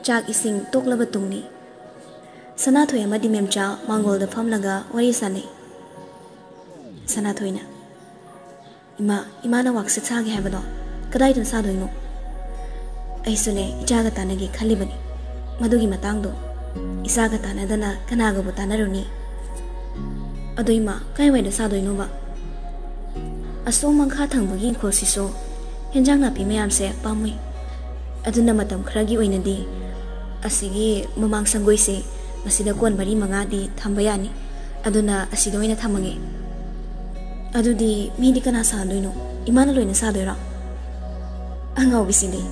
ꯆꯥꯛ ꯏꯁꯤꯡ ꯇꯣꯛꯂꯕ ꯇꯨꯡꯅꯤ ꯁꯅꯥꯊꯣꯏ ꯑꯃꯗꯤ ꯃꯦꯝꯆꯥ ꯃꯥꯡꯒꯣꯜꯗ ꯐꯝꯂꯒ ꯋꯥꯔꯤ ꯁꯥꯟꯅꯩ ꯁꯅꯥꯊꯣꯏꯅ ꯏꯃꯥꯅ ꯋꯥꯛꯁꯤꯠ ꯁꯥꯒꯦ ꯍꯥꯏꯕꯗꯣ ꯀꯗꯥꯏꯗ ꯁꯥꯗꯣꯏꯅꯣ ꯑꯩꯁꯨꯅꯦ ꯏꯆꯥꯒ ꯇꯥꯟꯅꯒꯦ ꯈꯜꯂꯤꯕꯅꯤ ꯃꯗꯨꯒꯤ ꯃꯇꯥꯡꯗꯣ ꯏꯆꯥꯒ ꯇꯥꯟꯅꯗꯅ ꯀꯅꯥꯒꯕꯨ ꯇꯥꯟꯅꯔꯨꯅꯤ ꯑꯗꯣ ꯏꯃꯥ ꯀꯥꯏꯋꯥꯏꯗ ꯁꯥꯗꯣꯏꯅꯣꯕ ꯑꯁꯣꯝ ꯃꯈꯥ ꯊꯪꯕꯒꯤ ꯏꯪꯈꯣꯜꯁꯤꯁꯨ ꯍꯦꯟꯖꯥꯡ ꯅꯥꯄꯤ ꯃꯌꯥꯝꯁꯦ ꯄꯥꯝꯃꯨꯏ ꯑꯗꯨꯅ ꯃꯇꯝ ꯈꯔꯒꯤ ꯑꯣꯏꯅꯗꯤ ꯑꯁꯤꯒꯤ ꯃꯃꯥꯡ ꯁꯪꯒꯣꯏꯁꯦ ꯃꯁꯤꯗ ꯀꯣꯟ 4-5ꯗꯤ ꯊꯝꯕ ꯌꯥꯅꯤ ꯑꯗꯨꯅ ꯑꯁꯤꯗ ꯑꯣꯏꯅ ꯊꯝꯃꯒꯦ ꯑꯗꯨꯗꯤ ꯃꯤꯗꯤ ꯀꯅꯥ ꯁꯥꯗꯣꯏꯅꯣ ꯏꯃꯥꯅ ꯂꯣꯏꯅ ꯁꯥꯗꯣꯏꯔꯣ ꯑꯉꯥꯎꯕꯤꯁꯤꯗꯤ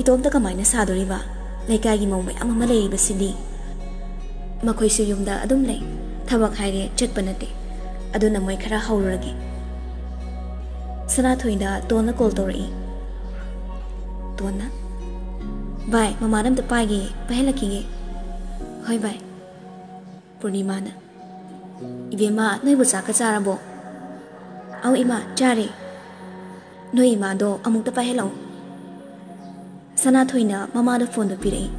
ꯏꯇꯣꯝꯇ ꯀꯃꯥꯏꯅ ꯁꯥꯗꯣꯔꯤꯕ ꯂꯩꯀꯥꯏꯒꯤ ꯃꯧ ꯃꯌꯥꯝ ꯑꯃ ꯂꯩꯔꯤꯕꯁꯤꯗꯤ ꯃꯈꯣꯏꯁꯨ ꯌꯨꯝꯗ ꯑꯗꯨꯝ ꯂꯩ ꯊꯕꯛ ꯍꯥꯏꯔꯦ ꯆꯠꯄ ꯅꯠꯇꯦ ꯑꯗꯨꯅ ꯃꯣꯏ ꯈꯔ ꯍꯧꯔꯨꯔꯒꯦ ꯁꯅꯥꯊꯣꯏꯗ ꯇꯣꯟꯅ ꯀꯣꯜ ꯇꯧꯔꯛꯏ ꯇꯣꯟꯅ ꯚꯥꯏ ꯃꯃꯥꯅ ꯑꯝꯇ ꯄꯥꯏꯍꯜꯂꯛꯈꯤꯒꯦ ꯍꯣꯏ ꯚꯥꯏ ꯄꯨꯔꯅꯤꯃꯥꯅ ꯏꯕꯦꯝꯃ ꯅꯣꯏꯕꯨ ꯆꯥꯛꯀ ꯆꯥꯔꯕꯣ ꯑꯧ ꯏꯃꯥ ꯆꯥꯔꯦ ꯅꯣꯏ ꯏꯃꯥꯗꯣ ꯑꯃꯨꯛꯇ ꯄꯥꯏꯍꯜꯂꯛꯎ ꯁꯅꯥꯊꯣꯏꯅ ꯃꯃꯥꯗ ꯐꯣꯟꯗꯣ ꯄꯤꯔꯛꯏ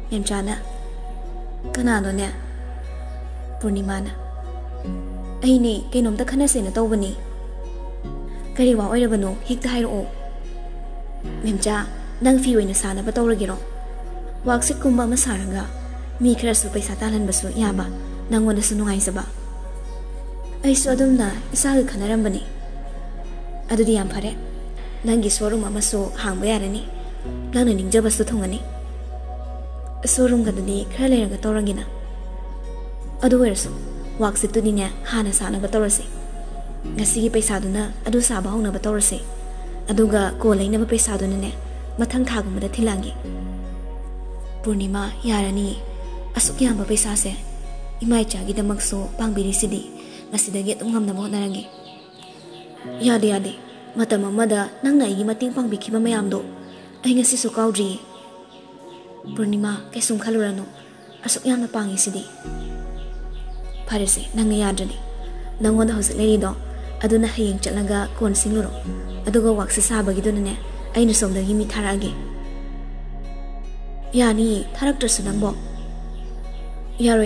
ꯃꯦꯝꯆꯥꯅ ꯀꯅꯥꯅꯣꯅꯦ ꯄꯨꯔꯅꯤꯃꯥꯅ ꯑꯩꯅꯦ ꯀꯩꯅꯣꯝꯇ ꯈꯟꯅꯁꯦꯅ ꯇꯧꯕꯅꯤ ꯀꯔꯤ ꯋꯥ ꯑꯣꯏꯔꯕꯅꯣ ꯍꯦꯛꯇ ꯍꯥꯏꯔꯛꯑꯣ ꯃꯦꯝꯆꯥ ꯅꯪ ꯐꯤ ꯑꯣꯏꯅ ꯁꯥꯅꯕ ꯇꯧꯔꯒꯦꯔꯣ ꯋꯥꯛꯁꯤꯠꯀꯨꯝꯕ ꯑꯃ ꯁꯥꯔꯒ ꯃꯤ ꯈꯔꯁꯨ ꯄꯩꯁꯥ ꯇꯥꯜꯍꯟꯕꯁꯨ ꯌꯥꯕ ꯅꯪꯉꯣꯟꯗꯁꯨ ꯅꯨꯡꯉꯥꯏꯖꯕ ꯑꯩꯁꯨ ꯑꯗꯨꯝꯅ ꯏꯆꯥꯒ ꯈꯟꯅꯔꯝꯕꯅꯤ ꯑꯗꯨꯗꯤ ꯌꯥꯝ ꯐꯔꯦ ꯅꯪꯒꯤ ꯁꯣꯔꯨꯝ ꯑꯃꯁꯨ ꯍꯥꯡꯕ ꯌꯥꯔꯅꯤ ꯅꯪꯅ ꯅꯤꯡꯖꯕꯁꯨ ꯊꯨꯡꯉꯅꯤ ꯁꯣꯔꯨꯝꯒꯗꯨꯗꯤ ꯈꯔ ꯂꯩꯔꯒ ꯇꯧꯔꯒꯦꯅ ꯑꯗꯨ ꯑꯣꯏꯔꯁꯨ ꯋꯥꯛꯁꯤꯠꯇꯨꯗꯤꯅꯦ ꯍꯥꯟꯅ ꯁꯥꯅꯕ ꯇꯧꯔꯁꯤ ngasi paisaduna adu saba hong na batorse aduga ko laina ba paisaduna ne mathang thagumada thilangi Purnima yarani asuk yam ba paisa se imai cha gi damak so pangbiri sidi ngasidagi tum ngam na mo narangi yade matam amada nangna igi mating pangbi khiba mayam do ai ngasi su kaudri Purnima kesum khalurano asuk yam na pangi sidi Parese nang yadrani nangonda hosik lady do aduna hayeng chatlaga kon singluro aduga waksa sabagi dunane aina somdagi mi tharage yani tharaktrasu nangbo yaro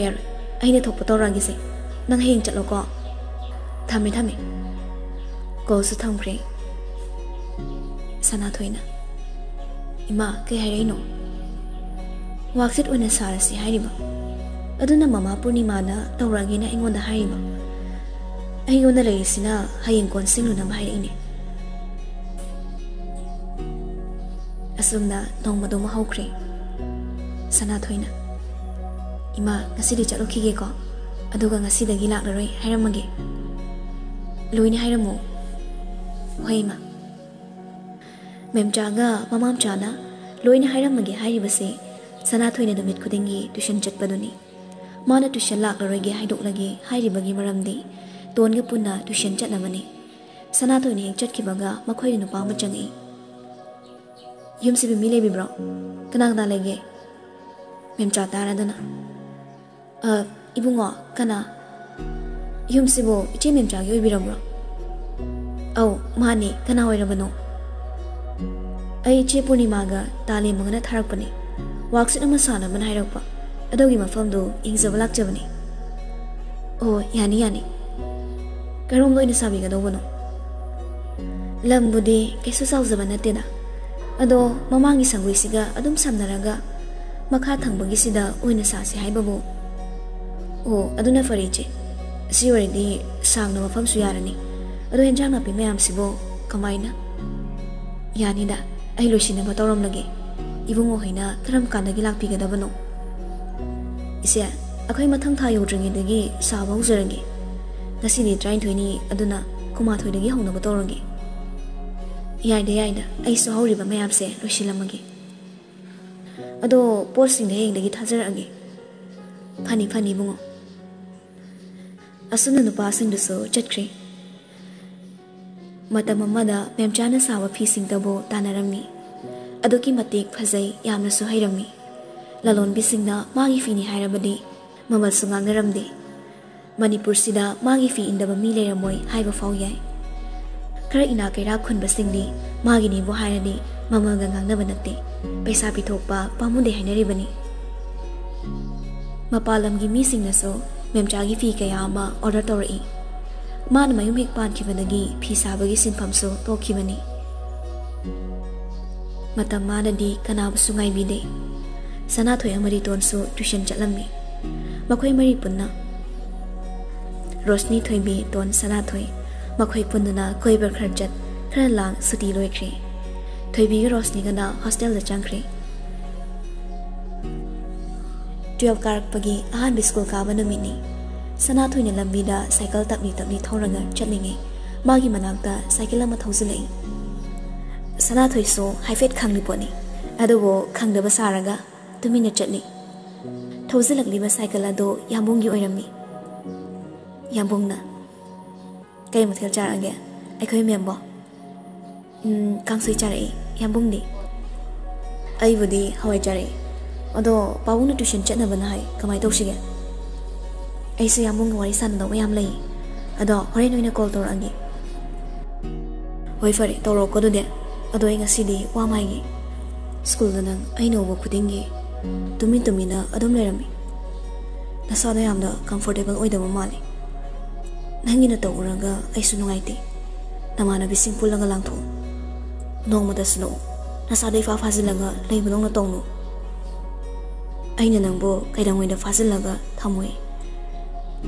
aina thokpa toragi se nang hayeng chatlo ko thame ko su thamkre sana thoina ima ke hairino waksit ona sarasi hairiba aduna mama Purnima na tawragi na ingonda hairiba ayona leisina hayeng kon singlu na mahai ine asumna nongmado mahaukre sana thoina ima ngasidi chalokhige ko aduga ngasidagi laklaroi hairamage loine hairamo hoima memchaga mamamchana loine hairamage hairibase sana thoina dumit khudingi tuition chatpaduni mana tuition laklaroi haidoklage hairibagi maramdi Tonga punna tuition chatnamani sana thoini hek chatkibaga makhoi nupa ma changi yumsibi mile bi bro kana lege memcha taradana ibungo kana yumsibo iche memcha gi oibira bro au mani kana oirabano ai che Purnima ga tale mangana tharakpani waksit ama sana man hairakpa adogi mafamdo ingzabalak jabani oh yani Karom loina sabi ga dobono lambudi kesu sauzaba natena ado mamangi sangui siga adum samnaraga makha thangbagi sida oina sasi haibabo o aduna fariche siwaridi sangna mafam su yarani ado enjang na pi mayam sibo kamaina yani da ai loisina ba torom lage ibungo hoina karam kanagi lakpi ga dabano ise akhoi mathang tha yodringi dagi sabaw zarangi Nasini train thoini aduna kuma thoidagi hongna ba torangi yaida ai so horiba mayam se loisilamagi ado posting heng dagi thajaragi phani bungo asuna nupa sing duso chatkre matam amada memchana sawa phi sing tabo tanarami adoki matek phajai yamna so hairami lalon bisingna magi fini hairabadi mamal sungang naramdi Manipur sida magi fi indaba mi leramoi haiba faw yai kara ina kaira khunba singdi magi ni bo hairani ꯃꯃꯜꯒ ꯉꯥꯡꯅꯕ ꯅꯠꯇꯦ ꯄꯩꯁꯥ ꯄꯤꯊꯣꯛꯄ ꯄꯥꯝꯃꯨꯗꯦ ꯍꯥꯏꯅꯔꯤꯕꯅꯤ ꯃꯄꯥꯟ ꯂꯝꯒꯤ ꯃꯤꯁꯤꯡꯅꯁꯨ ꯃꯦꯝꯆꯥꯒꯤ ꯐꯤ ꯀꯌꯥ ꯑꯃ order ꯇꯧꯔꯛꯏ ꯃꯥꯅ ꯃꯌꯨꯝ ꯍꯦꯛ ꯄꯥꯟꯈꯤꯕꯗꯒꯤ ꯐꯤ ꯁꯥꯕꯒꯤ ꯁꯤꯟꯐꯝꯁꯨ ꯇꯣꯛꯈꯤꯕꯅꯤ ꯃꯇꯝ ꯃꯥꯅꯗꯤ ꯀꯅꯥꯕꯨꯁꯨ ꯉꯥꯏꯕꯤꯗꯦ ꯁꯅꯥꯊꯣꯏ ꯑꯃꯗꯤ ꯇꯣꯟꯁꯨ ꯇ꯭ꯌꯨꯁꯟ ꯆꯠꯂꯝꯃꯤ ꯃꯈꯣꯏ ꯃꯔꯤ ꯄꯨꯟꯅ ꯔꯣꯁꯅꯤ ꯊꯣꯏꯕꯤ ꯇꯣꯟ ꯁꯅꯥꯊꯣꯏ ꯃꯈꯣꯏ ꯄꯨꯟꯗꯨꯅ ꯀꯣꯏꯕ ꯈꯔ ꯆꯠ ꯈꯔ ꯂꯥꯡ ꯁꯨꯇꯤ ꯂꯣꯏꯈ꯭ꯔꯦ ꯊꯣꯏꯕꯤꯒ ꯔꯣꯁꯅꯤꯒꯅ ꯍꯣꯁꯇꯦꯜꯗ ꯆꯪꯈ꯭ꯔꯦ 12 ꯀꯥꯔꯛꯄꯒꯤ ꯑꯍꯥꯟꯕ ꯁ꯭ꯀꯨꯜ ꯀꯥꯕ ꯅꯨꯃꯤꯠꯅꯤ ꯁꯅꯥꯊꯣꯏꯅ ꯂꯝꯕꯤꯗ ꯁꯥꯏꯀꯜ ꯇꯞꯂꯤ ꯇꯞꯂꯤ ꯊꯧꯔꯒ ꯆꯠꯂꯤꯉꯩ ꯃꯥꯒꯤ ꯃꯅꯥꯛꯇ ꯁꯥꯏꯀꯜ ꯑꯃ ꯊꯧꯖꯤꯜꯂꯛꯏ ꯁꯅꯥꯊꯣꯏꯁꯨ ꯍꯥꯏꯐꯦꯠ ꯈꯪꯂꯤ ꯄꯣꯠꯅꯤ ꯑꯗꯨꯕꯨ ꯈꯪꯗꯕ ꯁꯥꯔꯒ ꯇꯨꯃꯤꯟꯅ ꯆꯠꯂꯤ ꯊꯧꯖꯤꯜꯂꯛꯂꯤꯕ ꯁꯥꯏꯀꯜ ꯑꯗꯨ ꯌꯥꯝꯕꯨꯡꯒꯤ ꯑꯣꯏꯔꯝꯃꯤ ꯌꯥꯝꯕꯨꯡꯅ ꯀꯩ ꯃꯊꯦꯜ ꯆꯥꯔꯛꯑꯒꯦ ꯑꯩꯈꯣꯏ ꯃꯦꯝꯕꯣ ꯀꯥꯡꯁꯣꯏ ꯆꯥꯔꯛꯏ ꯌꯥꯝꯕꯨꯡꯗꯤ ꯑꯩꯕꯨꯗꯤ ꯍꯋꯥꯏ ꯆꯥꯔꯛꯏ ꯑꯗꯣ ꯄꯥꯕꯨꯡꯅ ꯇ꯭ꯌꯨꯁꯟ ꯆꯠꯅꯕꯅ ꯍꯥꯏ ꯀꯃꯥꯏ ꯇꯧꯁꯤꯒꯦ ꯑꯩꯁꯨ ꯌꯥꯝꯕꯨꯡꯒ ꯋꯥꯔꯤ ꯁꯥꯟꯅꯗꯧꯕ ꯌꯥꯝ ꯂꯩ ꯑꯗꯣ ꯍꯣꯔꯦꯟ ꯑꯣꯏꯅ ꯀꯣꯜ ꯇꯧꯔꯛꯑꯒꯦ ꯍꯣꯏ ꯐꯔꯦ ꯇꯧꯔꯛꯑꯣꯀꯣ ꯑꯗꯨꯗꯤ ꯑꯗꯣ ꯑꯩ ꯉꯁꯤꯗꯤ ꯋꯥ ꯃꯥꯏꯒꯦ ꯁ꯭ꯀꯨꯜꯗ ꯅꯪ ꯑꯩꯅ ꯎꯕ ꯈꯨꯗꯤꯡꯒꯤ ꯇꯨꯃꯤꯟ ꯇꯨꯃꯤꯟꯅ ꯑꯗꯨꯝ ꯂꯩꯔꯝꯃꯤ ꯅꯁꯥꯗ ꯌꯥꯝꯅ ꯀꯝꯐꯣꯔꯇꯦꯕꯜ ꯑꯣꯏꯗꯕ ꯃꯥꯜꯂꯤ ꯅꯪꯒꯤꯅ ꯇꯧꯔꯒ ꯑꯩꯁꯨ ꯅꯨꯡꯉꯥꯏꯇꯦ ꯅꯃꯥꯟꯅꯕꯤꯁꯤꯡ ꯄꯨꯜꯂꯒ ꯂꯥꯡꯊꯣꯛꯎ ꯅꯣꯡꯃꯗꯁꯨ ꯂꯥꯛꯎ ꯅꯁꯥꯗ ꯏꯐꯥ ꯐꯥꯖꯤꯜꯂꯒ ꯂꯩꯕꯗꯧꯅ ꯇꯧꯅꯨ ꯑꯩꯅ ꯅꯪꯕꯨ ꯀꯩꯗꯧꯉꯩꯗ ꯐꯥꯖꯤꯜꯂꯒ ꯊꯝꯃꯣꯏ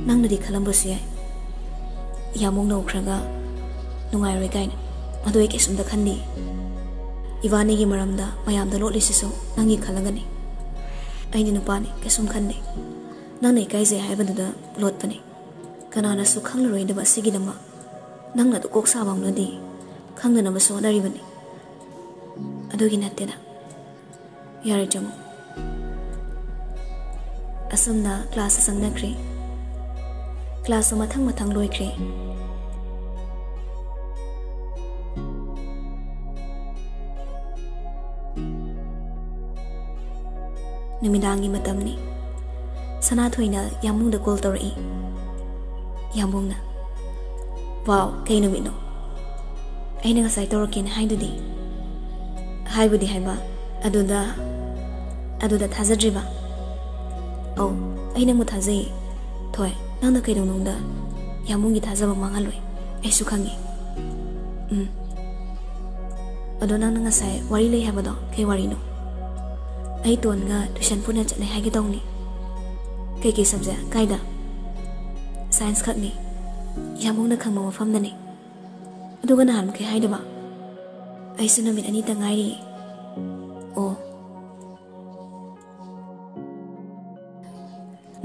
ꯅꯪꯅꯗꯤ ꯈꯜꯂꯝꯕꯁꯨ ꯌꯥꯏ ꯌꯥꯝꯃꯨꯛ ꯅꯧꯈ꯭ꯔꯒ ꯅꯨꯡꯉꯥꯏꯔꯣꯏ ꯀꯥꯏꯅ ꯑꯗꯨ ꯑꯩ ꯀꯩꯁꯨꯝꯇ ꯈꯟꯗꯦ ꯏꯕꯥꯅꯤꯒꯤ ꯃꯔꯝꯗ ꯃꯌꯥꯝꯗ ꯂꯣꯠꯂꯤꯁꯤꯁꯨ ꯅꯪꯒꯤ ꯈꯜꯂꯒꯅꯤ ꯑꯩꯗꯤ ꯅꯨꯄꯥꯅꯤ ꯀꯩꯁꯨꯝ ꯈꯟꯗꯦ ꯅꯪꯅ ꯏꯀꯥꯏꯖꯩ ꯍꯥꯏꯕꯗꯨꯗ ꯂꯣꯠꯄꯅꯤ ꯀꯅꯥꯅꯁꯨ ꯈꯪꯂꯔꯣꯏꯗꯕ ꯑꯁꯤꯒꯤꯗꯃꯛ ꯅꯪꯅ ꯑꯗꯨ ꯀꯣꯛ ꯁꯥꯕꯧꯅꯗꯤ ꯈꯪꯗꯅꯕꯁꯨ ꯍꯣꯠꯅꯔꯤꯕꯅꯤ ꯑꯗꯨꯒꯤ ꯅꯠꯇꯦꯗ ꯌꯥꯔꯦ ꯆꯪꯉꯨ ꯑꯁꯨꯝꯅ ꯀ꯭ꯂꯥꯁꯇ ꯆꯪꯅꯈ꯭ꯔꯦ ꯀ꯭ꯂꯥꯁꯁꯨ ꯃꯊꯪ ꯃꯊꯪ ꯂꯣꯏꯈ꯭ꯔꯦ ꯅꯨꯃꯤꯗꯥꯡꯒꯤ ꯃꯇꯝꯅꯤ ꯁꯅꯥꯊꯣꯏꯅ ꯌꯥꯝꯕꯨꯡꯗ ꯀꯣꯜ ꯇꯧꯔꯛꯏ ꯌꯥꯝꯕꯨꯡꯅ ꯋꯥꯎ ꯀꯩ ꯅꯨꯃꯤꯠꯅꯣ ꯑꯩꯅ ꯉꯁꯥꯏ ꯇꯧꯔꯛꯀꯦꯅ ꯍꯥꯏꯗꯨꯗꯤ ꯍꯥꯏꯕꯨꯗꯤ ꯍꯥꯏꯕ ꯑꯗꯨꯗ ꯊꯥꯖꯗ꯭ꯔꯤꯕ ꯑꯧ ꯑꯩ ꯅꯪꯕꯨ ꯊꯥꯖꯩ ꯊꯣꯏ ꯅꯪꯅ ꯀꯩꯗꯧꯅꯨꯡꯗ ꯌꯥꯝꯕꯨꯡꯒꯤ ꯊꯥꯖꯕ ꯃꯥꯡꯍꯜꯂꯣꯏ ꯑꯩꯁꯨ ꯈꯪꯉꯤ ꯑꯗꯣ ꯅꯪꯅ ꯉꯁꯥꯏ ꯋꯥꯔꯤ ꯂꯩ ꯍꯥꯏꯕꯗꯣ ꯀꯩ ꯋꯥꯔꯤꯅꯣ ꯑꯩ ꯇꯣꯟꯒ ꯇ꯭ꯌꯨꯁꯟ ꯄꯨꯟꯅ ꯆꯠꯂꯦ ꯍꯥꯏꯒꯦ ꯇꯧꯅꯤ ꯀꯩꯀꯩ ꯁꯕꯖꯦꯛ ꯀꯥꯏꯗ ꯁꯥꯏꯟꯁ ꯈꯛꯅꯤ ꯌꯥꯝꯕꯨꯡꯅ ꯈꯪꯕ ꯃꯐꯝꯗꯅꯤ ꯑꯗꯨꯒ ꯅꯍꯥꯟ ꯃꯈꯩ ꯍꯥꯏꯗꯕ ꯑꯩꯁꯨ ꯅꯨꯃꯤꯠ 2ꯇ ꯉꯥꯏꯔꯤ ꯑꯣ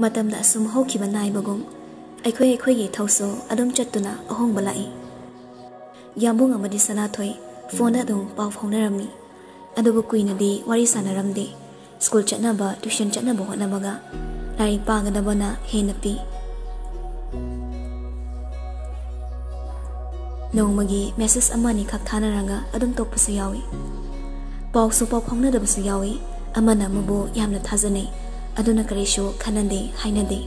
ꯃꯇꯝꯗ ꯑꯁꯨꯝ ꯍꯧꯈꯤꯕ ꯅꯥꯏꯕꯒꯨꯝ ꯑꯩꯈꯣꯏꯒꯤ ꯏꯊꯧꯁꯨ ꯑꯗꯨꯝ ꯆꯠꯇꯨꯅ ꯑꯍꯣꯡꯕ ꯂꯥꯛꯏ ꯌꯥꯝꯕꯨꯡ ꯑꯃꯗꯤ ꯁꯅꯥꯊꯣꯏ ꯐꯣꯟꯗ ꯑꯗꯨꯝ ꯄꯥꯎ ꯐꯥꯎꯅꯔꯝꯃꯤ ꯑꯗꯨꯕꯨ ꯀꯨꯏꯅꯗꯤ ꯋꯥꯔꯤ ꯁꯥꯟꯅꯔꯝꯗꯦ ꯁ꯭ꯀꯨꯜ ꯆꯠꯅꯕ ꯇ꯭ꯌꯨꯁꯟ ꯆꯠꯅꯕ ꯍꯣꯠꯅꯕꯒ ꯂꯥꯏꯔꯤꯛ ꯄꯥꯒꯗꯕꯅ ꯍꯦꯟꯅ ꯄꯤ ꯅꯣꯡꯃꯒꯤ ꯃꯦꯁꯦꯖ ꯑꯃ ꯑꯅꯤꯈꯛ ꯊꯥꯅꯔꯒ ꯑꯗꯨꯝ ꯇꯣꯛꯄꯁꯨ ꯌꯥꯎꯏ ꯄꯥꯎꯁꯨ ꯄꯥꯎ ꯐꯥꯎꯅꯗꯕꯁꯨ ꯌꯥꯎꯏ ꯑꯃꯅ ꯑꯃꯕꯨ ꯌꯥꯝꯅ ꯊꯥꯖꯅꯩ ꯑꯗꯨꯅ ꯀꯔꯤꯁꯨ ꯈꯟꯅꯗꯦ ꯍꯥꯏꯅꯗꯦ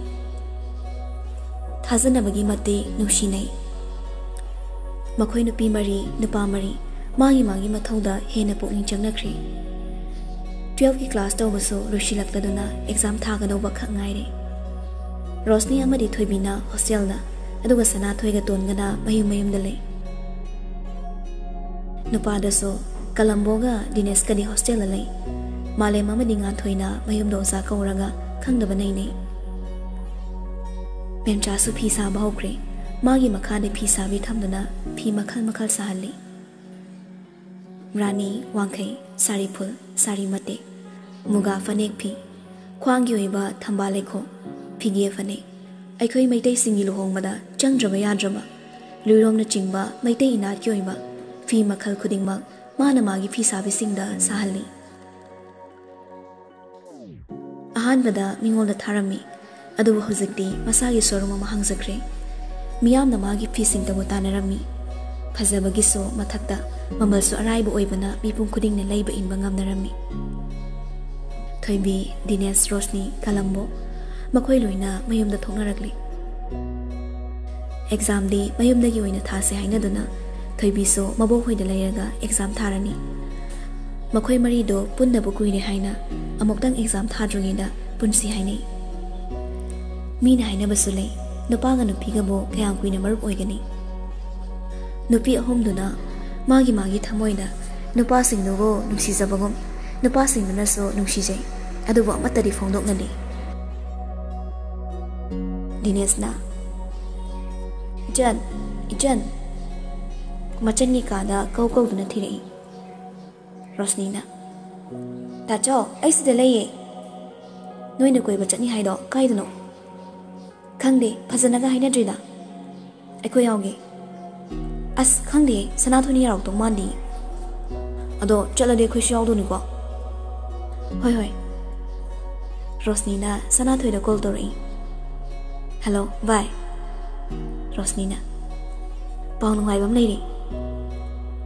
ꯊꯥꯖꯅꯕꯒꯤ ꯃꯇꯤꯛ ꯅꯨꯡꯁꯤꯅꯩ ꯃꯈꯣꯏ ꯅꯨꯄꯤ ꯃꯔꯤ ꯅꯨꯄꯥ ꯃꯔꯤ ꯃꯥꯒꯤ ꯃꯊꯧꯗ ꯍꯦꯟꯅ ꯄꯨꯛꯅꯤꯡ ꯆꯪꯅꯈ꯭ꯔꯦ 12ꯒꯤ ꯀ꯭ꯂꯥꯁ ꯇꯧꯕꯁꯨ ꯂꯣꯏꯁꯤꯜꯂꯛꯇꯗꯨꯅ ꯑꯦꯛꯖꯥꯝ ꯊꯥꯒꯗꯧꯕ ꯈꯛ ꯉꯥꯏꯔꯦ ꯔꯣꯁꯅꯤ ꯑꯃꯗꯤ ꯊꯣꯏꯕꯤꯅ ꯍꯣꯁꯇꯦꯜꯗ ꯑꯗꯨꯒ ꯁꯅꯥꯊꯣꯏꯒ ꯇꯣꯟꯒꯅ ꯃꯌꯨꯝꯗ ꯂꯩ ꯅꯨꯄꯥꯗꯁꯨ ꯀꯂꯝꯕꯣꯒ ꯗꯤꯅꯦꯁꯀꯗꯤ ꯍꯣꯁꯇꯦꯜꯗ ꯂꯩ ꯃꯥꯂꯦꯝ ꯑꯃꯗꯤ ꯉꯥꯟꯊꯣꯏꯅ ꯃꯌꯨꯝꯗ ꯑꯣꯖꯥ ꯀꯧꯔꯒ ꯈꯪꯗꯕ ꯅꯩꯅꯩ ꯃꯦꯝꯆꯥꯁꯨ ꯐꯤ ꯁꯥꯕ ꯍꯧꯈ꯭ꯔꯦ ꯃꯥꯒꯤ ꯃꯈꯥꯗ ꯐꯤ ꯁꯥꯕꯤ ꯊꯝꯗꯨꯅ ꯐꯤ ꯃꯈꯜ ꯃꯈꯜ ꯁꯥꯍꯜꯂꯤ ꯔꯥꯅꯤ ꯋꯥꯡꯈꯩ ꯁꯥꯔꯤ ꯐꯨꯜ ꯁꯥꯔꯤ ꯃꯇꯦꯛ ꯃꯨꯒꯥ ꯐꯅꯦꯛ ꯐꯤ ꯈ꯭ꯋꯥꯡꯒꯤ ꯑꯣꯏꯕ ꯊꯝꯕꯥꯜ ꯂꯩꯈꯣꯛ ꯐꯤꯒꯦ ꯐꯅꯦꯛ ꯑꯩꯈꯣꯏ ꯃꯩꯇꯩꯁꯤꯡꯒꯤ ꯂꯨꯍꯣꯡꯕꯗ ꯆꯪꯗ꯭ꯔꯕ ꯌꯥꯗ꯭ꯔꯕ ꯂꯨꯏꯔꯣꯡꯅ ꯆꯤꯡꯕ ꯃꯩꯇꯩ ꯏꯅꯥꯠꯀꯤ ꯑꯣꯏꯕ ꯐꯤ ꯃꯈꯜ ꯈꯨꯗꯤꯡꯃꯛ ꯃꯥꯅ ꯃꯥꯒꯤ ꯐꯤ ꯁꯥꯕꯤꯁꯤꯡꯗ ꯁꯥꯍꯜꯂꯤ ꯑꯍꯥꯟꯕꯗ ꯃꯤꯉꯣꯟꯗ ꯊꯥꯔꯝꯃꯤ ꯑꯗꯨꯕꯨ ꯍꯧꯖꯤꯛꯇꯤ ꯃꯁꯥꯒꯤ ꯁꯣꯔꯨꯝ ꯑꯃ ꯍꯥꯡꯖꯈ꯭ꯔꯦ ꯃꯤꯌꯥꯝꯅ ꯃꯥꯒꯤ ꯐꯤꯁꯤꯡꯗꯕꯨ ꯇꯥꯟꯅꯔꯝꯃꯤ ꯐꯖꯕꯒꯤꯁꯨ ꯃꯊꯛꯇ ꯃꯃꯜꯁꯨ ꯑꯔꯥꯏꯕ ꯑꯣꯏꯕꯅ ꯃꯤꯄꯨꯝ ꯈꯨꯗꯤꯡꯅ ꯂꯩꯕ ꯏꯟꯕ ꯉꯝꯅꯔꯝꯃꯤ ꯊꯣꯏꯕꯤ ꯗꯤꯅꯦꯁ ꯔꯣꯁꯅꯤ ꯀꯂꯝꯕꯣ ꯃꯈꯣꯏ ꯂꯣꯏꯅ ꯃꯌꯨꯝꯗ ꯊꯣꯛꯅꯔꯛꯂꯤ ꯑꯦꯛꯖꯥꯝꯗꯤ ꯃꯌꯨꯝꯗꯒꯤ ꯑꯣꯏꯅ ꯊꯥꯁꯦ ꯍꯥꯏꯅꯗꯨꯅ ꯊꯣꯏꯕꯤꯁꯨ ꯃꯕꯣꯛ ꯍꯣꯏꯗ ꯂꯩꯔꯒ ꯑꯦꯛꯖꯥꯝ ꯊꯥꯔꯅꯤ ꯃꯈꯣꯏ ꯃꯔꯤꯗꯣ ꯄꯨꯟꯗꯕ ꯀꯨꯏꯔꯦ ꯍꯥꯏꯅ ꯑꯃꯨꯛꯇꯪ ꯑꯦꯛꯖꯥꯝ ꯊꯥꯗ꯭ꯔꯤꯉꯩꯗ ꯄꯨꯟꯁꯤ ꯍꯥꯏꯅꯩ꯫ ꯃꯤꯅ ꯍꯥꯏꯅꯕꯁꯨ ꯂꯩ ꯅꯨꯄꯥꯒ ꯅꯨꯄꯤꯒꯕꯨ ꯀꯌꯥꯝ ꯀꯨꯏꯅ ꯃꯔꯨꯞ ꯑꯣꯏꯒꯅꯤ꯫ ꯅꯨꯄꯤ ꯑꯍꯨꯝꯗꯨꯅ ꯃꯥꯒꯤ ꯊꯃꯣꯏꯗ ꯅꯨꯄꯥꯁꯤꯡꯗꯨꯕꯨ ꯅꯨꯡꯁꯤꯖꯕꯒꯨꯝ ꯅꯨꯄꯥꯁꯤꯡꯗꯨꯅꯁꯨ ꯅꯨꯡꯁꯤꯖꯩ, ꯑꯗꯨꯕꯨ ꯑꯃꯠꯇꯗꯤ ꯐꯣꯡꯗꯣꯛꯅꯗꯦ꯫ ꯗꯤꯅꯦꯁꯅ ꯏꯆꯟ ꯃꯆꯟꯒꯤ ꯀꯥꯗ ꯀꯧꯗꯨꯅ ꯊꯤꯔꯛꯏ꯫ ꯔꯣꯁꯅꯤꯅ ꯇꯥꯆꯧ ꯑꯩ ꯁꯤꯗ ꯂꯩꯌꯦ꯫ ꯅꯣꯏꯅ ꯀꯣꯏꯕ ꯆꯠꯅꯤ ꯍꯥꯏꯗꯣ ꯀꯥꯏꯗꯅꯣ? ꯈꯪꯗꯦ, ꯐꯖꯅꯒ ꯍꯥꯏꯅꯗ꯭ꯔꯤꯗ꯫ ꯑꯩꯈꯣꯏ ꯌꯥꯎꯒꯦ꯫ ꯑꯁ ꯈꯪꯗꯦ, ꯁꯅꯥꯊꯣꯏꯅ ꯌꯥꯔꯛꯇꯧ ꯃꯥꯟꯗꯦ꯫ ꯑꯗꯣ ꯆꯠꯂꯗꯤ ꯑꯩꯈꯣꯏꯁꯨ ꯌꯥꯎꯗꯣꯏꯅꯤꯀꯣ? ꯍꯣꯏ꯫ ꯔꯣꯁꯅꯤꯅ ꯁꯅꯥꯊꯣꯏꯗ ꯀꯣꯜ ꯇꯧꯔꯛꯏ꯫ ꯍꯜꯂꯣ ꯕꯥꯏ꯫ ꯔꯣꯁꯅꯤꯅ ꯄꯥꯎ ꯅꯨꯡꯉꯥꯏꯕ ꯑꯃ ꯂꯩꯔꯦ꯫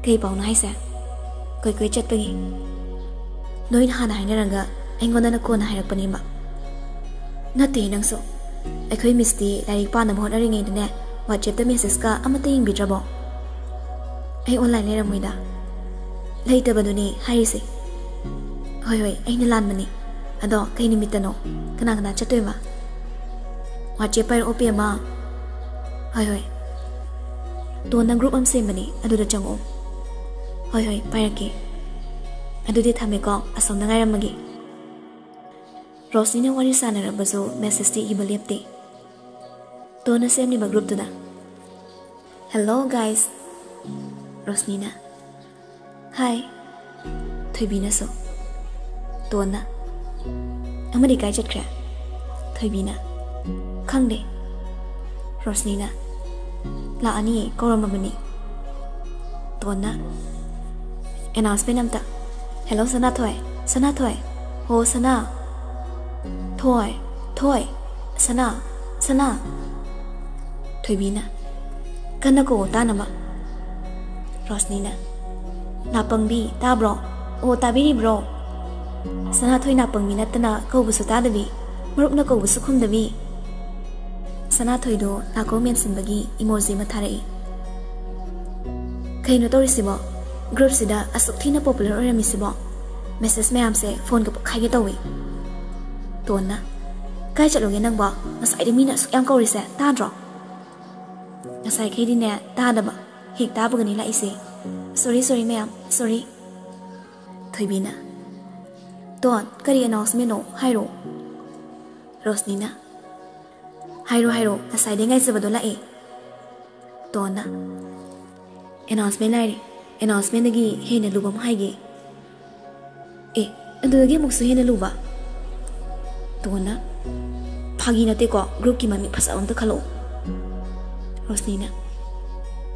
ꯀꯩ ꯄꯥꯎꯅꯣ ꯍꯥꯏꯁꯦ? ꯀꯣꯏ ꯆꯠꯄꯒꯤ꯫ ꯅꯣꯏꯅ ꯍꯥꯟꯅ ꯍꯥꯏꯅꯔꯒ ꯑꯩꯉꯣꯟꯗꯅ ꯀꯣꯟꯅ ꯍꯥꯏꯔꯛꯄꯅꯦꯕ꯫ ꯅꯠꯇꯦ ꯅꯪꯁꯨ, ꯑꯩꯈꯣꯏ ꯃꯤꯁꯇꯤ ꯂꯥꯏꯔꯤꯛ ꯄꯥꯅꯕ ꯍꯣꯠꯅꯔꯤꯉꯩꯗꯅꯦ ꯋꯥꯆꯦꯞꯇ ꯃꯦꯁꯦꯁꯀ ꯑꯃꯠꯇ ꯌꯦꯡꯕꯤꯗ꯭ꯔꯕꯣ? ꯑꯩ ꯑꯣꯟꯂꯥꯏꯟ ꯂꯩꯔꯝꯃꯣꯏꯗ꯫ ꯂꯩꯇꯕꯗꯨꯅꯤ ꯍꯥꯏꯔꯤꯁꯦ꯫ ꯍꯣꯏ ꯑꯩꯅ ꯂꯥꯟꯕꯅꯤ꯫ ꯑꯗꯣ ꯀꯩ ꯅꯨꯃꯤꯠꯇꯅꯣ? ꯀꯅꯥ ꯆꯠꯇꯣꯏꯕ? ꯋꯥꯆꯦꯞ ꯄꯥꯏꯔꯛꯑꯣ ꯄꯦꯝꯃ꯫ ꯍꯣꯏ ꯇꯣꯟꯅ ꯒ꯭ꯔꯨꯞ ꯑꯃ ꯁꯦꯝꯕꯅꯤ, ꯑꯗꯨꯗ ꯆꯪꯉꯛꯑꯣ꯫ ꯍꯣꯏ ꯄꯥꯏꯔꯛꯀꯦ꯫ ꯑꯗꯨꯗꯤ ꯊꯝꯃꯦꯀꯣ, ꯑꯁꯣꯝꯗ ꯉꯥꯏꯔꯝꯃꯒꯦ꯫ ꯔꯣꯁꯅꯤꯅ ꯋꯥꯔꯤ ꯁꯥꯟꯅꯔꯕꯁꯨ ꯃꯦꯁꯦꯁꯇꯤ ꯏꯕ ꯂꯦꯞꯇꯦ꯫ ꯇꯣꯟꯅ ꯁꯦꯝꯂꯤꯕ ꯒ꯭ꯔꯨꯞꯇꯨꯗ ꯍꯦꯜꯂꯣ ꯒꯥꯏꯁ꯫ ꯔꯣꯁꯅꯤꯅ ꯍꯥꯏ꯫ ꯊꯣꯏꯕꯤꯅꯁꯨ ꯇꯣꯟꯅ ꯑꯃꯗꯤ ꯀꯥꯏ ꯆꯠꯈ꯭ꯔꯦ? ꯊꯣꯏꯕꯤꯅ ꯈꯪꯗꯦ꯫ ꯔꯣꯁꯅꯤꯅ ꯂꯥꯛꯑꯅꯤ ꯀꯧꯔꯝꯃꯕꯅꯤ꯫ ꯇꯣꯟꯅ ꯑꯦꯅꯥꯎꯟꯁꯃꯦꯟ ꯑꯝꯇ꯫ ꯍꯦꯜꯂꯣ ꯁꯅꯥꯊꯣꯏ ꯍꯣ ꯁꯅꯥ ꯊꯣꯏ ꯁꯅꯥ꯫ ꯊꯣꯏꯕꯤꯅ ꯀꯟꯅ ꯀꯧ ꯇꯥꯅꯕ꯫ ꯔꯣꯁꯅꯤꯅ ꯅꯥꯄꯪꯕꯤ ꯇꯥꯕ꯭ꯔꯣ? ꯑꯣ ꯇꯥꯕꯤꯔꯤꯕ꯭ꯔꯣ? ꯁꯅꯥꯊꯣꯏ ꯅꯥꯄꯪꯕꯤ ꯅꯠꯇꯅ ꯀꯧꯕꯁꯨ ꯇꯥꯗꯕꯤ, ꯃꯔꯨꯞꯅ ꯀꯧꯕꯁꯨ ꯈꯨꯝꯗꯕꯤ꯫ ꯁꯅꯥꯊꯣꯏꯗꯣ ꯅꯥꯀꯧ ꯃꯦꯟꯁꯤꯟꯕꯒꯤ ꯏꯃꯣꯖꯤ ꯑꯃ ꯊꯥꯔꯛꯏ꯫ ꯀꯩꯅꯣ ꯇꯧꯔꯤꯁꯤꯕꯣ? ꯒ꯭ꯔꯨꯞꯁꯤꯗ ꯑꯁꯨꯛ ꯊꯤꯅ ꯄꯣꯄꯨꯂꯔ ꯑꯣꯏꯔꯝꯃꯤꯁꯤꯕꯣ? ꯃꯦꯁꯦꯁ ꯃꯌꯥꯝꯁꯦ ꯐꯣꯟꯒ ꯄꯣꯛꯈꯥꯏꯒꯦ ꯇꯧꯏ꯫ ꯇꯣꯟꯅ ꯀꯥꯏ ꯆꯠꯂꯨꯒꯦ ꯅꯪꯕꯣ? ꯉꯁꯥꯏꯗ ꯃꯤꯅ ꯑꯁꯨꯛ ꯌꯥꯝ ꯀꯧꯔꯤꯁꯦ ꯇꯥꯗ꯭ꯔꯣ? ꯉꯁꯥꯏꯈꯩꯗꯤꯅꯦ ꯇꯥꯗꯕ, ꯍꯦꯛ ꯇꯥꯕꯒꯅꯤ ꯂꯥꯛꯏꯁꯦ꯫ ꯁꯣꯔꯤ ꯃꯌꯥꯝ ꯁꯣꯔꯤ꯫ ꯊꯣꯏꯕꯤꯅ ꯇꯣꯟ ꯀꯔꯤ ꯑꯦꯅꯥꯎꯟꯁꯃꯦꯟꯅꯣ ꯍꯥꯏꯔꯣ? ꯔꯣꯁꯅꯤꯅ ꯍꯥꯏꯔꯣ ꯉꯁꯥꯏꯗꯩ ꯉꯥꯏꯖꯕꯗꯣ ꯂꯥꯛꯑꯦ꯫ ꯇꯣꯟꯅ ꯑꯦꯅꯥꯎꯟꯁꯃꯦꯟ ꯂꯥꯏꯔꯤ, ꯑꯦꯅꯥꯎꯟꯁꯃꯦꯟꯗꯒꯤ ꯍꯦꯟꯅ ꯂꯨꯕ ꯑꯃ ꯍꯥꯏꯒꯦ꯫ ꯑꯗꯨꯗꯒꯤ ꯑꯃꯨꯛꯁꯨ ꯍꯦꯟꯅ ꯂꯨꯕ? ꯇꯣꯟꯅ ꯐꯥꯒꯤ ꯅꯠꯇꯦꯀꯣ, ꯒ꯭ꯔꯨꯞꯀꯤ ꯃꯃꯤꯡ ꯐꯖꯕ ꯑꯝꯇ ꯈꯜꯂꯛꯑꯣ꯫ ꯔꯣꯁꯅꯤꯅ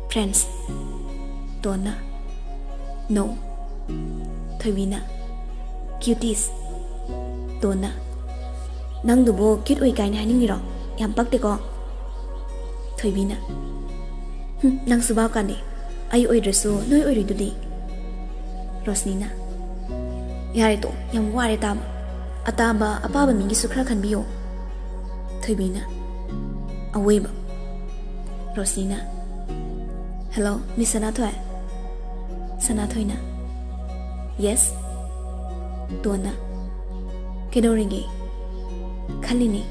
ꯐ꯭ꯔꯦꯟడ్ꯁ꯫ ꯇꯣꯟꯅ ꯅꯣ꯫ ꯊꯣꯏꯕꯤꯅ ꯀ꯭ꯌꯨꯇꯤꯁ꯫ ꯇꯣꯟꯅ ꯅꯪꯗꯨꯕꯨ ꯀ꯭ꯌꯨꯠ ꯑꯣꯏ ꯀꯥꯏꯅ ꯍꯥꯏꯅꯤꯡꯉꯤꯔꯣ? ꯌꯥꯝ ꯄꯛꯇꯦꯀꯣ꯫ ꯊꯣꯏꯕꯤꯅ ꯅꯪꯁꯨ ꯚꯥꯞ ꯀꯥꯟꯗꯦ, ꯑꯩ ꯑꯣꯏꯗ꯭ꯔꯁꯨ ꯅꯣꯏ ꯑꯣꯏꯔꯤꯗꯨꯗꯤ꯫ ꯔꯣꯁꯅꯤꯅ ꯌꯥꯔꯦ ꯇꯣ, ꯌꯥꯝ ꯋꯥꯔꯦ ꯇꯥꯕ, ꯑꯇꯥꯕ ꯑꯄꯥꯕ ꯃꯤꯒꯤꯁꯨ ꯈꯔ ꯈꯟꯕꯤꯌꯣ꯫ ꯊꯣꯏꯕꯤꯅ ꯑꯋꯣꯏꯕ꯫ ꯔꯣꯁꯅꯤꯅ ꯍꯦꯜꯂꯣ ꯃꯤꯁ ꯁꯅꯥꯊꯣꯏ꯫ ꯁꯅꯥꯊꯣꯏꯅ ꯌꯦꯁ꯫ ꯇꯣꯟꯅ ꯀꯩꯗꯧꯔꯤꯒꯦ? ꯈꯜꯂꯤꯅꯤ꯫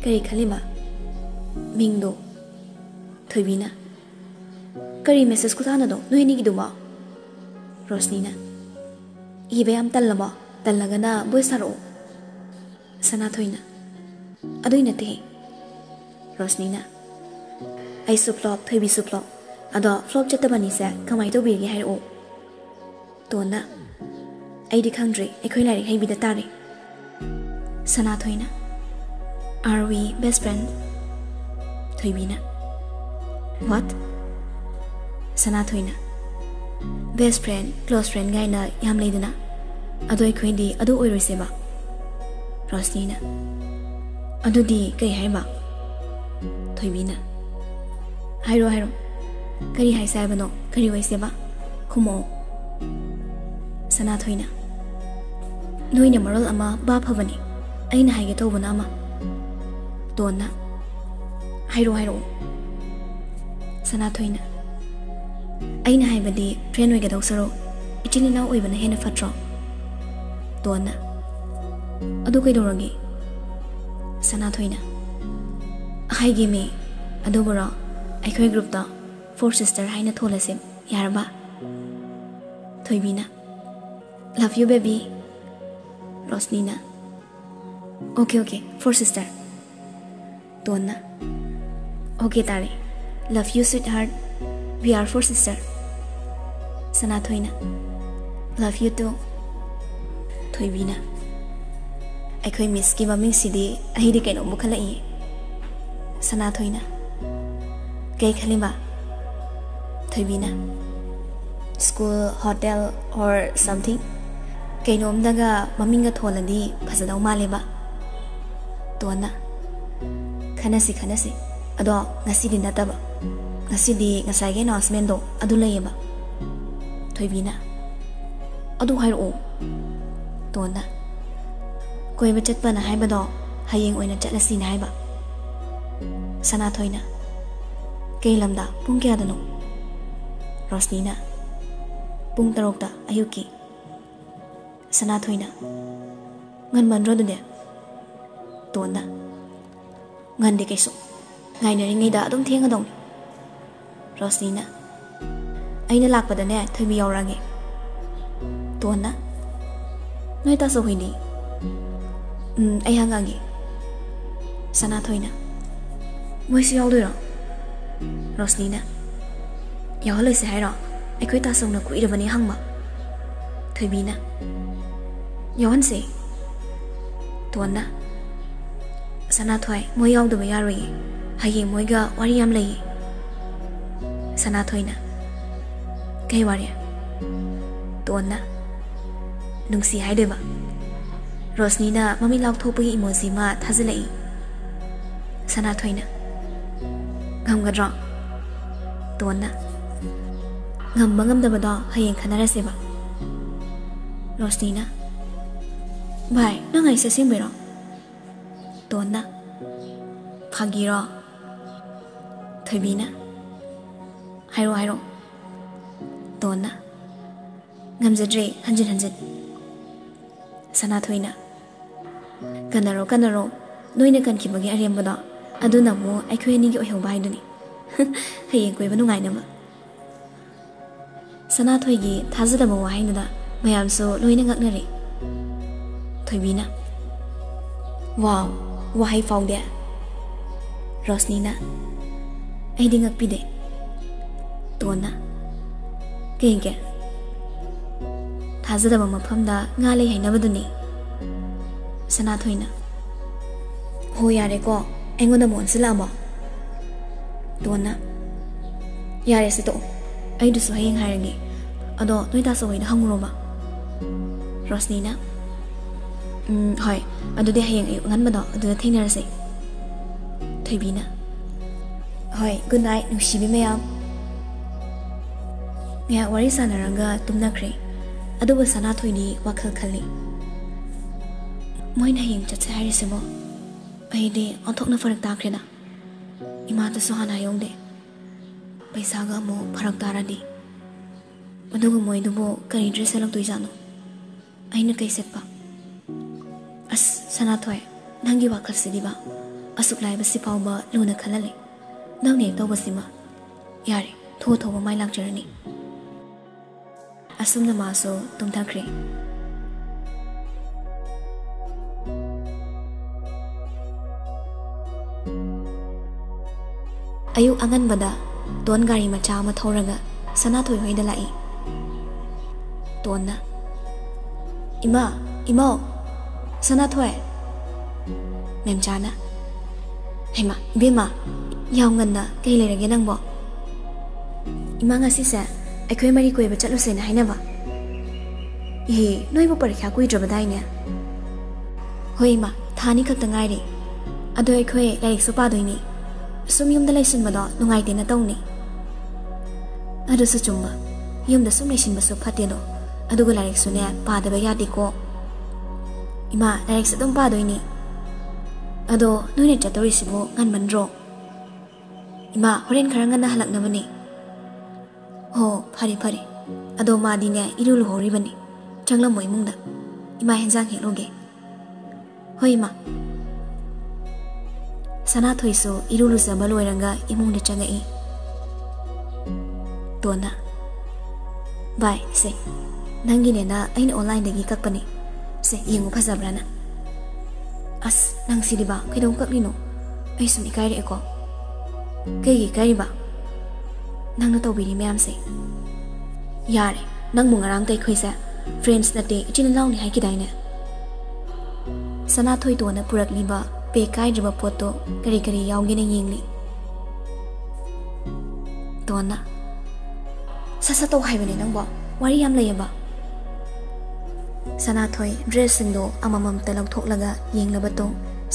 ꯀꯔꯤ ꯈꯜꯂꯤꯕ? ꯃꯤꯡꯗꯣ꯫ ꯊꯣꯏꯕꯤꯅ ꯀꯔꯤ ꯃꯦꯁꯦꯁ ꯈꯨꯊꯥꯅꯗꯣ ꯅꯣꯏ ꯑꯅꯤꯒꯤꯗꯨꯕꯣ? ꯔꯣꯁꯅꯤꯅ ꯏꯕ ꯌꯥꯝ ꯇꯜꯂꯕꯣ? ꯇꯜꯂꯒꯅ ꯚꯣꯏꯁ ꯊꯥꯔꯛꯑꯣ꯫ ꯁꯅꯥꯊꯣꯏꯅ ꯑꯗꯨꯏ ꯅꯠꯇꯦ꯫ ꯔꯣꯁꯅꯤꯅ ꯑꯩꯁꯨ ꯐ꯭ꯂꯣꯞ, ꯊꯣꯏꯕꯤꯁꯨ ꯐ꯭ꯂꯣꯞ, ꯑꯗꯣ ꯐ꯭ꯂꯣꯞ ꯆꯠꯇꯕꯅꯤꯁꯦ ꯀꯃꯥꯏꯅ ꯇꯧꯕꯤꯔꯤꯒꯦ ꯍꯥꯏꯔꯛꯑꯣ꯫ ꯇꯣꯟꯅ ꯑꯩꯗꯤ ꯈꯪꯗ꯭ꯔꯦ, ꯑꯩꯈꯣꯏ ꯂꯥꯏꯔꯤꯛ ꯍꯩꯕꯤꯗ ꯇꯥꯔꯦ꯫ ꯁꯅꯥꯊꯣꯏꯅ Are we best friends? Thoibina What? Sanathoi Best friend, close friend gaina yam leidana ado aikhoidi adu oiroiseba. Rosnina Adudi kai haiba. Thoibina Hairo Kari hai saibano kari waiseba Kumo Sanathoina Noina marol ama ba phavani Aina haige tawbana ama Donna Hairo Sanathoina Aina haibadi friend oigadau saro इचिल इनाउ ओइबना हेना फट्रो तोना अदु कइदोरगे सना थोइना हाइगे मे अदु बरा अखोय group ता four sister हाइना थोलसे यारबा थोइबिना लव यू बेबी रोशनीना ओके ओके फोर सिस्टर तोना ओके तारे love you sweetheart we are four sister सना थोइना लव यू टू थोइबिना अखोय मिस की ममिंग सिदी अहिदि कैनो मुखलाई सना थोइना कई खलिबा थोइबिना स्कूल होटल और समथिंग कैनोम दगा ममिंग थोलदी फजदौ मालेबा तोना खनसी अदो ngasi nataba ngasi di ngasai ge announcement do adu layeba thoibina adu hairo tona koi ba chat pa na haiba do hayeng oina chatlasi na haiba sana thoina kei lamda pung kya dano rosnina pung tarokta ayuki sana thoina ngan man ro de tona ngan de kaiso ngai na ringai da adum thenga dong rosnina aina lakpa da ne thoibi yaurange tona noi ta so hoini ai hangangi sana thoina moi si yaudoi ro rosnina yauloi se hai ro ai khoi ta song na kui ra bani hangma thoibina yawan se tona sana thoi moi yaudu ba yaroi haye moiga wari yam lei sana thoina kai wari tona nungsi hai deba rosnina mami lauk thopi emoji ma thazalai sana thoina ngamgadra tona ngam bangam da bada hayeng khanara seba rosnina bhai nangai se simbero tona phagiro thoibina hairo tona ngamjadre hanjin sana thoina kanaro noina kan ki bagi arem bada aduna mo aikhoi ni gi oihong bai duni hayeng koi banu ngai nama sana thoi gi thazada mo wahai na mayam so noina ngakna re thoibina wow wahai found there rosnina ai ding ak pide tona kenge thazada ma maphamda nga lei haina baduni sana thoina ho yare ko engoda mon sila mo tona yare se to ai du so hayeng harangi ado noita so hoina hangro ma rosnina hoi adu de hayeng ayu ngan bado adu thengna rase thoibina hoi good night nungsibi mayam nga wari sanaranga tumna khre adu ba sana thoini wakhal khali moina him chacha hari sebo ai de onthokna farak ta khre na ima ta sohana yong de paisa ga mo farak taradi adu go moi dubo kari dress alak toi jano aina kai set pa as sana thoi nangi wakhal sidiba asuk lai ba sipaw ba luna khalale nang ne to basima yare tho ba mai lak jarani asumna maso tumtha khre ayu angan bada ton gari macha ma thoraga sana thoi hoida lai tonna ima sana thoi memchana hema bema yaw nganna kei lerage nangbo ima nga si sa akhoi mari koi ba chalo se na haina ba e noi bo parikha kui dra badai ne hoi ma thani khak ta ngai ri ado akhoi like so pa doi ni sum yum da laisin ba do nungai te na tong ni ado su chumba yum da sum laisin ba so phate do ado go like su ne pa da ba ya di ko ima like sa dong pa doi ni ado noi ne chatori sibo ngan man ro ima horen kharanga na halak na bani ho phari अदो मादीने इरु लुहोरिबनी चंगलमो इमुंगदा इमा हेंजांग हेलोगे होय इमा सनाथोइसो इरु लुजबा लोइरंगा इमुंगदा चंगई तोना bye से नंगिनेना अइन online दगी ककपनी से येंगु फजाब्राना अस नंग सिदिबा कइदों ककलिनो अइ सुम इकाइरे एको कइगी काइबा नंगना तौबिरी ma'am से यारे नंग मुंगरांग कइ खोइसा फ्रेंड्स नते इचिन लाउनी हाइकिदाइने सनाथोइ तोना पुरकलिबा पे काइद्रबा पोतो करी करी यावगेने येंगली तोना ससतो हाइबने नंगबो वारी याम लयबा सनाथोइ ड्रेस सिंगदो अममम तलौथोकलगा येंगलबतो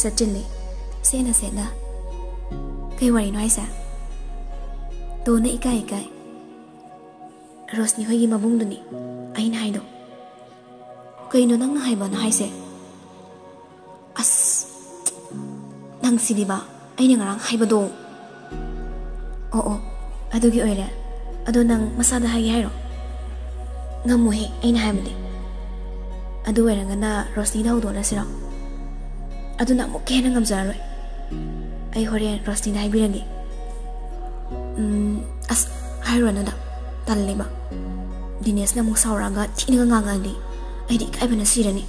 सचिल्ले सेना सेना कई वारी नो हाइसा तोना इकाई इकाई रोशनी होगी मबुंगदुनी आइन हाइदो कइनो नंगना हाइबना हाइसे अस नंग सिदिबा आइना ngarang हाइबदो ओ अदुगी ओइरे अदो नंग मसादा high हाइरो ngam aina haimde adu werangana Rosni da udona sira aduna mo kena ngam zaroi ai horen Rosni dai biragi as hairana da talleba Dinesh na mo sauranga thina nganga di ai di kai bana sirani